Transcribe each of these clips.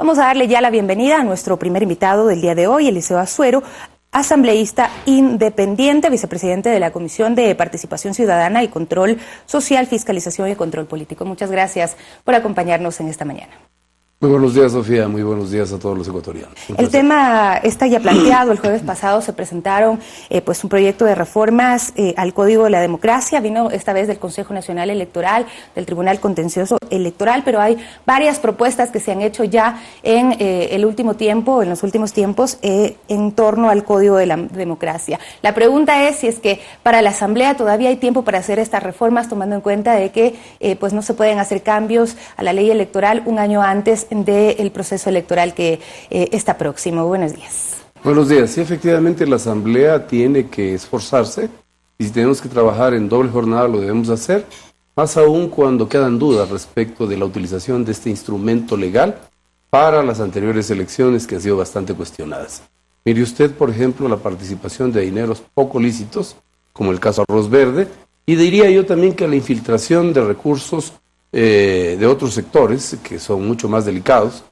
Vamos a darle ya la bienvenida a nuestro primer invitado del día de hoy, Eliseo Azuero, asambleísta independiente, vicepresidente de la Comisión de Participación Ciudadana y Control Social, Fiscalización y Control Político. Muchas gracias por acompañarnos en esta mañana. Muy buenos días, Sofía. Muy buenos días a todos los ecuatorianos. El tema está ya planteado. El jueves pasado se presentaron un proyecto de reformas al Código de la Democracia. Vino esta vez del Consejo Nacional Electoral, del Tribunal Contencioso Electoral, pero hay varias propuestas que se han hecho ya en los últimos tiempos, en torno al Código de la Democracia. La pregunta es si es que para la Asamblea todavía hay tiempo para hacer estas reformas, tomando en cuenta de que no se pueden hacer cambios a la ley electoral un año antes del proceso electoral que está próximo. Buenos días. Buenos días. Sí, efectivamente la Asamblea tiene que esforzarse y si tenemos que trabajar en doble jornada lo debemos hacer, más aún cuando quedan dudas respecto de la utilización de este instrumento legal para las anteriores elecciones que han sido bastante cuestionadas. Mire usted, por ejemplo, la participación de dineros poco lícitos, como el caso Arroz Verde, y diría yo también que la infiltración de recursos de otros sectores, que son mucho más delicados,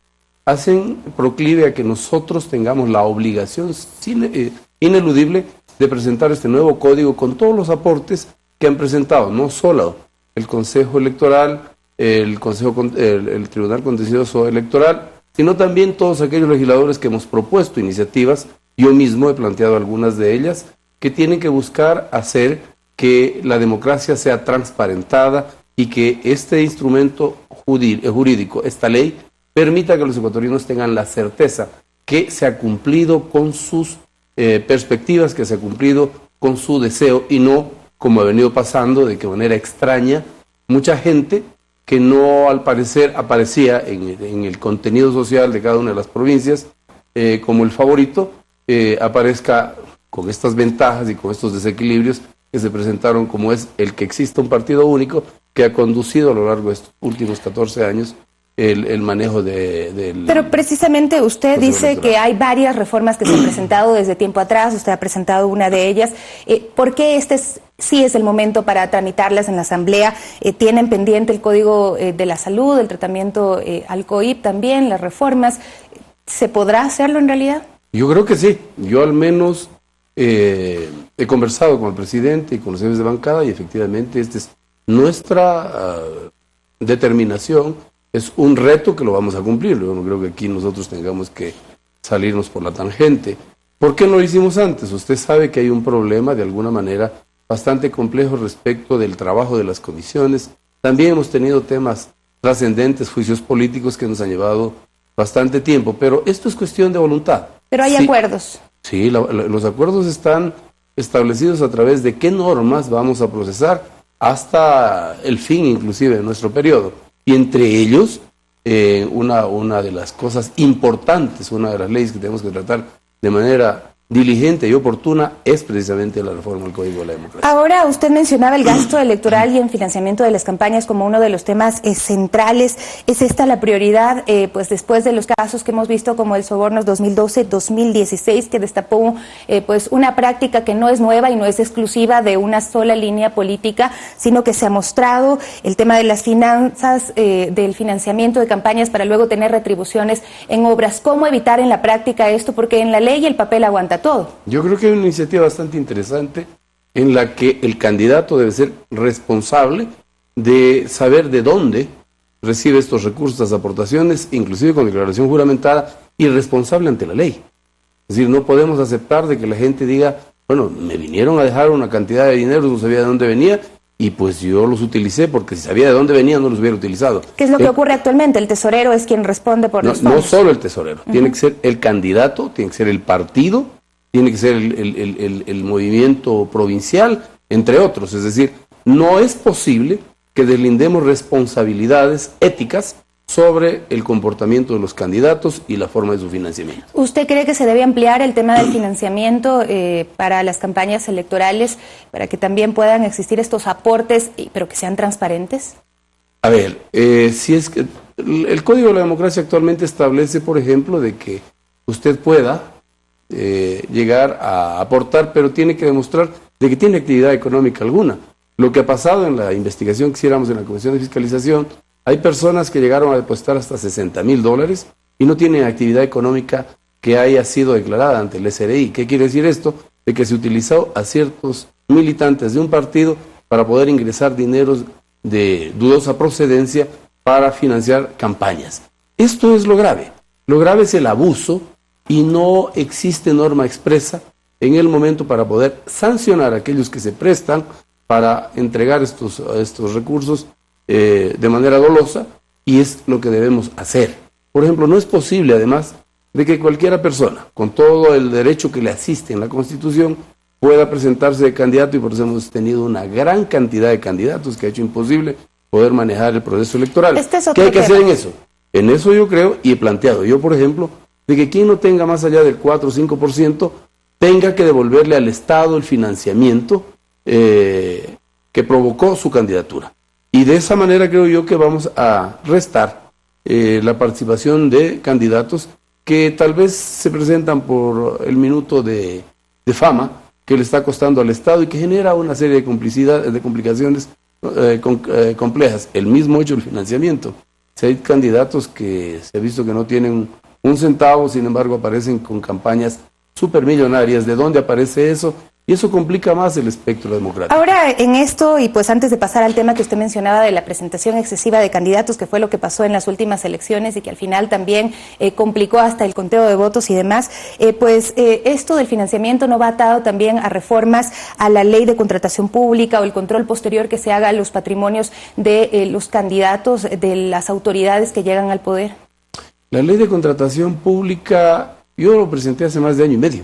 hacen proclive a que nosotros tengamos la obligación ineludible de presentar este nuevo código con todos los aportes que han presentado, no solo el Consejo Electoral, el Tribunal Contencioso Electoral, sino también todos aquellos legisladores que hemos propuesto iniciativas. Yo mismo he planteado algunas de ellas que tienen que buscar hacer que la democracia sea transparentada y que este instrumento jurídico, esta ley, permita que los ecuatorianos tengan la certeza que se ha cumplido con sus perspectivas, que se ha cumplido con su deseo y no, como ha venido pasando, de que manera extraña, mucha gente que no al parecer aparecía en el contenido social de cada una de las provincias como el favorito, aparezca con estas ventajas y con estos desequilibrios que se presentaron, como es el que exista un partido único que ha conducido a lo largo de estos últimos 14 años el manejo del... Pero precisamente usted dice que hay varias reformas que se han presentado desde tiempo atrás, usted ha presentado una de ellas. ¿Por qué sí es el momento para tramitarlas en la Asamblea? ¿Tienen pendiente el Código de la Salud, el tratamiento al COVID también, las reformas? ¿Se podrá hacerlo en realidad? Yo creo que sí. Yo al menos he conversado con el presidente y con los jefes de bancada y efectivamente esta es nuestra determinación. Es un reto que lo vamos a cumplir. Yo no creo que aquí nosotros tengamos que salirnos por la tangente. ¿Por qué no lo hicimos antes? Usted sabe que hay un problema de alguna manera bastante complejo respecto del trabajo de las comisiones. También hemos tenido temas trascendentes, juicios políticos que nos han llevado bastante tiempo, pero esto es cuestión de voluntad. Pero hay acuerdos. Sí, los acuerdos están establecidos a través de qué normas vamos a procesar hasta el fin inclusive de nuestro periodo. Y entre ellos, una de las cosas importantes, una de las leyes que tenemos que tratar de manera diligente y oportuna es precisamente la reforma al Código de la Democracia. Ahora usted mencionaba el gasto electoral y el financiamiento de las campañas como uno de los temas centrales. ¿Es esta la prioridad después de los casos que hemos visto como el Sobornos 2012-2016 que destapó una práctica que no es nueva y no es exclusiva de una sola línea política, sino que se ha mostrado el tema de las finanzas, del financiamiento de campañas para luego tener retribuciones en obras? ¿Cómo evitar en la práctica esto? Porque en la ley el papel aguanta todo. Yo creo que hay una iniciativa bastante interesante en la que el candidato debe ser responsable de saber de dónde recibe estos recursos, estas aportaciones, inclusive con declaración juramentada, y responsable ante la ley. Es decir, no podemos aceptar de que la gente diga, bueno, me vinieron a dejar una cantidad de dinero, no sabía de dónde venía, y pues yo los utilicé, porque si sabía de dónde venía no los hubiera utilizado. ¿Qué es lo que ocurre actualmente? El tesorero es quien responde por los fondos. No solo el tesorero, tiene que ser el candidato, tiene que ser el partido, tiene que ser el movimiento provincial, entre otros. Es decir, no es posible que deslindemos responsabilidades éticas sobre el comportamiento de los candidatos y la forma de su financiamiento. ¿Usted cree que se debe ampliar el tema del financiamiento para las campañas electorales, para que también puedan existir estos aportes, pero que sean transparentes? A ver, si es que el Código de la Democracia actualmente establece, por ejemplo, de que usted pueda llegar a aportar, pero tiene que demostrar de que tiene actividad económica alguna. Lo que ha pasado en la investigación que hiciéramos en la Comisión de Fiscalización, hay personas que llegaron a depositar hasta $60,000 y no tienen actividad económica que haya sido declarada ante el SRI. ¿Qué quiere decir esto? De que se utilizó a ciertos militantes de un partido para poder ingresar dineros de dudosa procedencia para financiar campañas. Esto es lo grave. Lo grave es el abuso y no existe norma expresa en el momento para poder sancionar a aquellos que se prestan para entregar estos recursos de manera dolosa, y es lo que debemos hacer. Por ejemplo, no es posible, además, de que cualquiera persona, con todo el derecho que le asiste en la Constitución, pueda presentarse de candidato, y por eso hemos tenido una gran cantidad de candidatos que ha hecho imposible poder manejar el proceso electoral. ¿Qué hay que hacer en eso? En eso yo creo, y he planteado yo, por ejemplo, de que quien no tenga más allá del 4 o 5% tenga que devolverle al Estado el financiamiento que provocó su candidatura. Y de esa manera creo yo que vamos a restar la participación de candidatos que tal vez se presentan por el minuto de fama que le está costando al Estado y que genera una serie de complicaciones complejas. El mismo hecho del financiamiento. Si hay candidatos que se ha visto que no tienen un centavo, sin embargo aparecen con campañas supermillonarias. ¿De dónde aparece eso? Y eso complica más el espectro democrático. Ahora, en esto, y pues antes de pasar al tema que usted mencionaba de la presentación excesiva de candidatos, que fue lo que pasó en las últimas elecciones y que al final también complicó hasta el conteo de votos y demás, esto del financiamiento no va atado también a reformas a la ley de contratación pública o el control posterior que se haga a los patrimonios de los candidatos, de las autoridades que llegan al poder. La ley de contratación pública, yo lo presenté hace más de año y medio.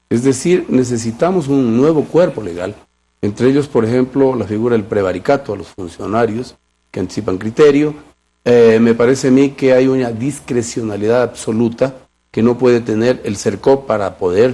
Es decir, necesitamos un nuevo cuerpo legal, entre ellos, por ejemplo, la figura del prevaricato a los funcionarios que anticipan criterio. Me parece a mí que hay una discrecionalidad absoluta que no puede tener el CERCOP para poder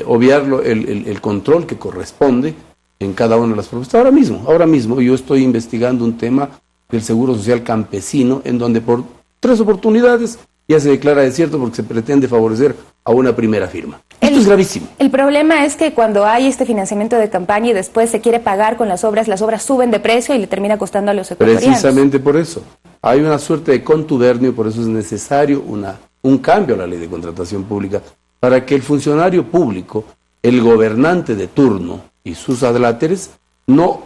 obviar el control que corresponde en cada una de las propuestas. Ahora mismo yo estoy investigando un tema del Seguro Social Campesino, en donde por 3 oportunidades ya se declara desierto porque se pretende favorecer a una primera firma. Esto es gravísimo. El problema es que cuando hay este financiamiento de campaña y después se quiere pagar con las obras suben de precio y le termina costando a los ecuatorianos. Precisamente por eso. Hay una suerte de contubernio, por eso es necesario un cambio a la ley de contratación pública, para que el funcionario público, el gobernante de turno y sus adláteres no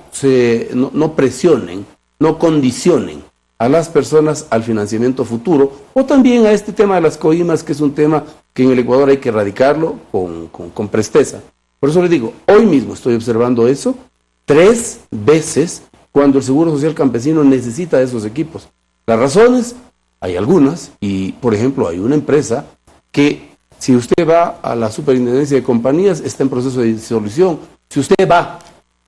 presionen, no condicionen a las personas al financiamiento futuro, o también a este tema de las coimas, que es un tema que en el Ecuador hay que erradicarlo con presteza. Por eso les digo, hoy mismo estoy observando eso 3 veces cuando el Seguro Social Campesino necesita de esos equipos. Las razones, hay algunas, y por ejemplo hay una empresa que, si usted va a la Superintendencia de Compañías, está en proceso de disolución. Si usted va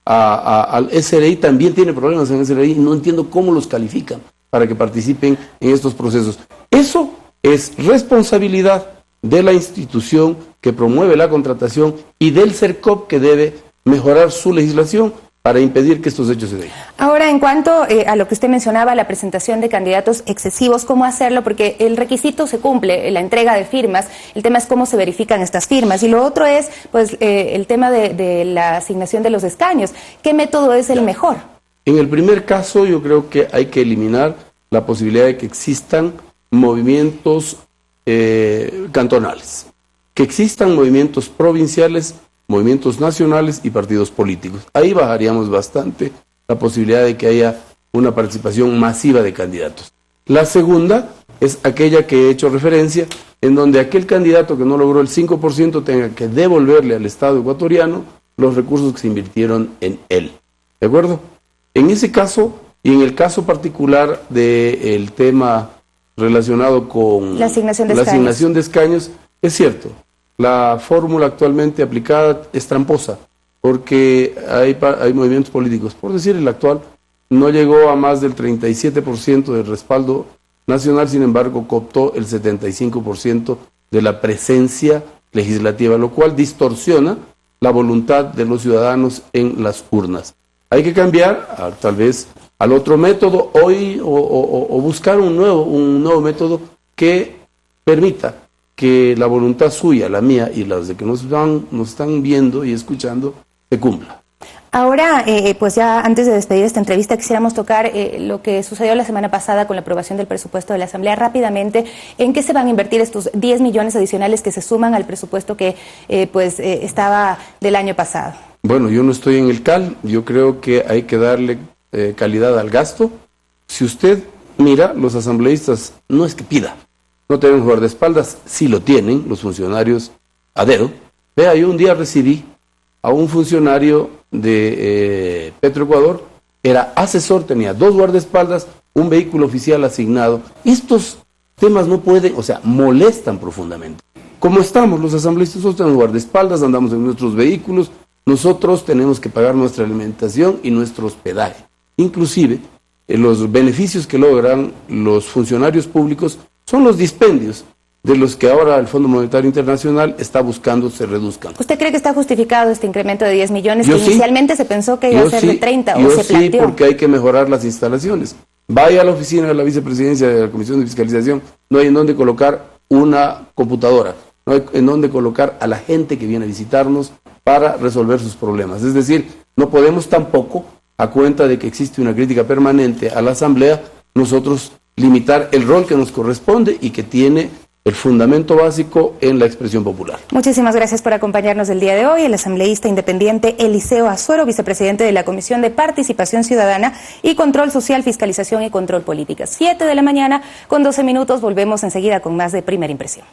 al SRI, también tiene problemas en el SRI, no entiendo cómo los califican para que participen en estos procesos. Eso es responsabilidad de la institución que promueve la contratación y del CERCOP, que debe mejorar su legislación para impedir que estos hechos se den. Ahora, en cuanto a lo que usted mencionaba, la presentación de candidatos excesivos, ¿cómo hacerlo? Porque el requisito se cumple, la entrega de firmas, el tema es cómo se verifican estas firmas. Y lo otro es el tema de la asignación de los escaños. ¿Qué método es el mejor? En el primer caso, yo creo que hay que eliminar la posibilidad de que existan movimientos cantonales, que existan movimientos provinciales, movimientos nacionales y partidos políticos. Ahí bajaríamos bastante la posibilidad de que haya una participación masiva de candidatos. La segunda es aquella que he hecho referencia, en donde aquel candidato que no logró el 5% tenga que devolverle al Estado ecuatoriano los recursos que se invirtieron en él. ¿De acuerdo? En ese caso, y en el caso particular del tema relacionado con la asignación de escaños, es cierto, la fórmula actualmente aplicada es tramposa, porque hay movimientos políticos, por decir el actual, no llegó a más del 37% del respaldo nacional, sin embargo cooptó el 75% de la presencia legislativa, lo cual distorsiona la voluntad de los ciudadanos en las urnas. Hay que cambiar tal vez al otro método hoy o buscar un nuevo método que permita que la voluntad suya, la mía y las de que nos están viendo y escuchando se cumpla. Ahora, pues ya antes de despedir esta entrevista, quisiéramos tocar lo que sucedió la semana pasada con la aprobación del presupuesto de la Asamblea. Rápidamente, ¿en qué se van a invertir estos 10 millones adicionales que se suman al presupuesto que estaba del año pasado? Bueno, yo no estoy en el CAL, yo creo que hay que darle calidad al gasto. Si usted mira, los asambleístas no es que pida, no tienen guardaespaldas, sí lo tienen los funcionarios a dedo. Vea, yo un día recibí a un funcionario de Petroecuador, era asesor, tenía 2 guardaespaldas, un vehículo oficial asignado. Estos temas no pueden, o sea, molestan profundamente. Como estamos los asambleístas, nosotros tenemos guardaespaldas, andamos en nuestros vehículos, nosotros tenemos que pagar nuestra alimentación y nuestro hospedaje. Inclusive, los beneficios que logran los funcionarios públicos son los dispendios de los que ahora el Fondo Monetario Internacional está buscando se reduzcan. ¿Usted cree que está justificado este incremento de 10 millones que inicialmente se pensó que iba a ser de 30 o se planteó? Sí, porque hay que mejorar las instalaciones. Vaya a la oficina de la vicepresidencia de la Comisión de Fiscalización, no hay en dónde colocar una computadora, no hay en dónde colocar a la gente que viene a visitarnos para resolver sus problemas. Es decir, no podemos tampoco, a cuenta de que existe una crítica permanente a la Asamblea, nosotros limitar el rol que nos corresponde y que tiene el fundamento básico en la expresión popular. Muchísimas gracias por acompañarnos el día de hoy. El asambleísta independiente Eliseo Azuero, vicepresidente de la Comisión de Participación Ciudadana y Control Social, Fiscalización y Control Política. 7 de la mañana con 12 minutos. Volvemos enseguida con más de Primera Impresión.